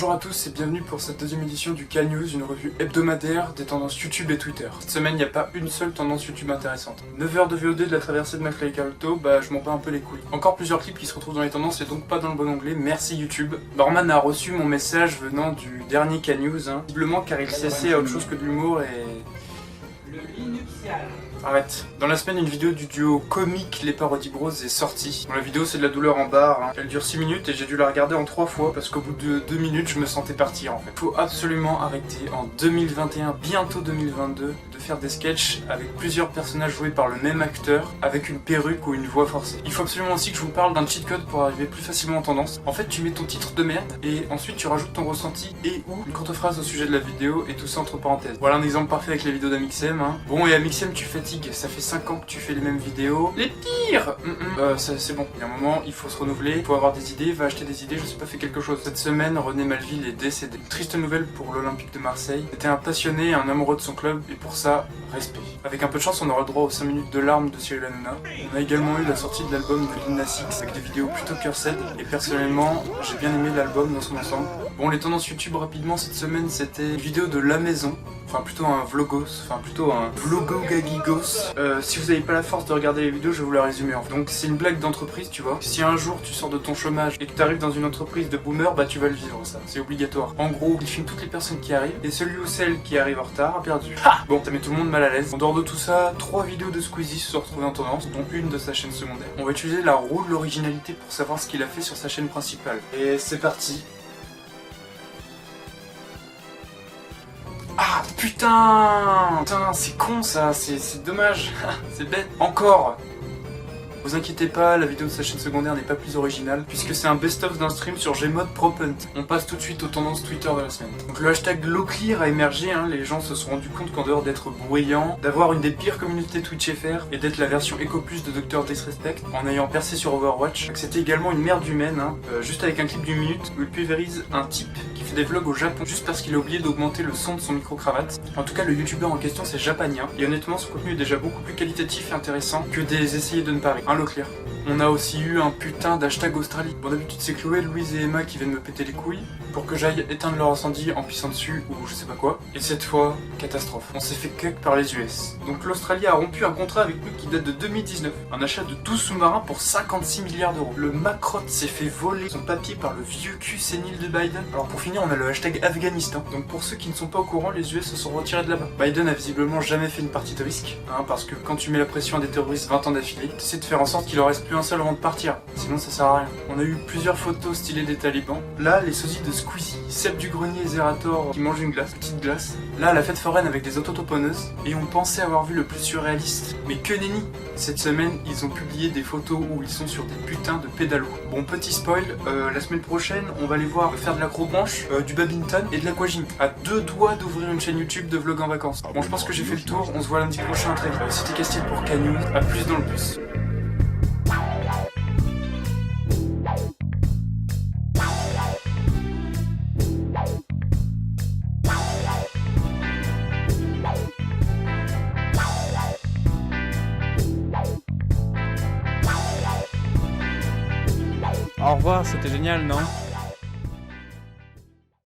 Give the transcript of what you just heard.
Bonjour à tous et bienvenue pour cette deuxième édition du K-News, une revue hebdomadaire des tendances YouTube et Twitter. Cette semaine, il n'y a pas une seule tendance YouTube intéressante. 9 heures de VOD de la traversée de McFly et Carlito, bah je m'en bats un peu les couilles. Encore plusieurs clips qui se retrouvent dans les tendances et donc pas dans le bon onglet, merci YouTube. Norman a reçu mon message venant du dernier K-News, visiblement car il s'essaie à autre chose que de l'humour et... Le lit nuptial. Arrête. Dans la semaine, une vidéo du duo comique Les Parody Bros est sortie. Bon, la vidéo c'est de la douleur en barre, Elle dure 6 minutes et j'ai dû la regarder en 3 fois parce qu'au bout de 2 minutes je me sentais partir en fait. Faut absolument arrêter en 2021, bientôt 2022, de faire des sketchs avec plusieurs personnages joués par le même acteur avec une perruque ou une voix forcée. Il faut absolument aussi que je vous parle d'un cheat code pour arriver plus facilement en tendance. En fait, tu mets ton titre de merde et ensuite tu rajoutes ton ressenti et ou une courte phrase au sujet de la vidéo et tout ça entre parenthèses. Voilà un exemple parfait avec les vidéos d'Amixem. Bon, et Amixem, tu fatigues. Ça fait 5 ans que tu fais les mêmes vidéos. Les pires c'est bon. Il y a un moment, il faut se renouveler, il faut avoir des idées, va acheter des idées, je sais pas, fais quelque chose. Cette semaine, René Malville est décédé. Une triste nouvelle pour l'Olympique de Marseille. C'était un passionné et un amoureux de son club, et pour ça, respect. Avec un peu de chance, on aura le droit aux 5 minutes de larmes de Cyril Hanouna. On a également eu la sortie de l'album de Lil Nas X avec des vidéos plutôt cursed, et personnellement, j'ai bien aimé l'album dans son ensemble. Bon, les tendances YouTube rapidement cette semaine, c'était une vidéo de La Maison. Enfin plutôt un vlogos, vlogogagigos. Si vous n'avez pas la force de regarder les vidéos, je vais vous la résumer. Donc c'est une blague d'entreprise, tu vois. Si un jour tu sors de ton chômage et que tu arrives dans une entreprise de boomer, bah tu vas le vivre, ça. C'est obligatoire. En gros, il filme toutes les personnes qui arrivent et celui ou celle qui arrive en retard a perdu. Ha, bon, ça met tout le monde mal à l'aise. En dehors de tout ça, 3 vidéos de Squeezie se sont retrouvées en tendance, dont une de sa chaîne secondaire. On va utiliser la roue de l'originalité pour savoir ce qu'il a fait sur sa chaîne principale. Et c'est parti. Ah putain, c'est con ça, c'est dommage, c'est bête. Encore. Vous inquiétez pas, la vidéo de sa chaîne secondaire n'est pas plus originale, puisque c'est un best-of d'un stream sur Gmod ProPunt. On passe tout de suite aux tendances Twitter de la semaine. Donc le hashtag LowClear a émergé, les gens se sont rendus compte qu'en dehors d'être bruyant, d'avoir une des pires communautés Twitch FR, et d'être la version Echo Plus de Dr Disrespect, en ayant percé sur Overwatch, que c'était également une merde humaine, juste avec un clip d'une minute, où il pulvérise un type qui fait des vlogs au Japon, juste parce qu'il a oublié d'augmenter le son de son micro-cravate. En tout cas, le youtubeur en question c'est Japanien, et honnêtement son contenu est déjà beaucoup plus qualitatif et intéressant que des essayés de ne pas rire. LowClear. On a aussi eu un putain d'hashtag Australie. Bon, d'habitude c'est Chloé, Louise et Emma qui viennent me péter les couilles pour que j'aille éteindre leur incendie en pissant dessus ou je sais pas quoi. Et cette fois, catastrophe. On s'est fait cuck par les US. Donc l'Australie a rompu un contrat avec nous qui date de 2019. Un achat de 12 sous-marins pour 56 milliards d'euros. Le Macrotte s'est fait voler son papier par le vieux cul sénile de Biden. Alors pour finir, on a le hashtag Afghanistan. Donc pour ceux qui ne sont pas au courant, les US se sont retirés de là-bas. Biden a visiblement jamais fait une partie de risque, parce que quand tu mets la pression à des terroristes 20 ans d'affilée, tu essaies de faire en sorte qu'il en reste plus un seul avant de partir. Sinon ça sert à rien. On a eu plusieurs photos stylées des talibans. Là, les sosies de Squeezie, Seb du Grenier et Zerator qui mangent une glace, petite glace. Là, la fête foraine avec des autotamponneuses. Et on pensait avoir vu le plus surréaliste. Mais que nenni! Cette semaine, ils ont publié des photos où ils sont sur des putains de pédalos. Bon, petit spoil, la semaine prochaine, on va les voir faire de l'acrobranche, du badminton et de l'aquagym. À 2 doigts d'ouvrir une chaîne YouTube de vlog en vacances. Bon, je pense que j'ai fait le tour. On se voit lundi prochain très vite. C'était Castiel pour K-News. À plus dans le bus. Au revoir, c'était génial, non?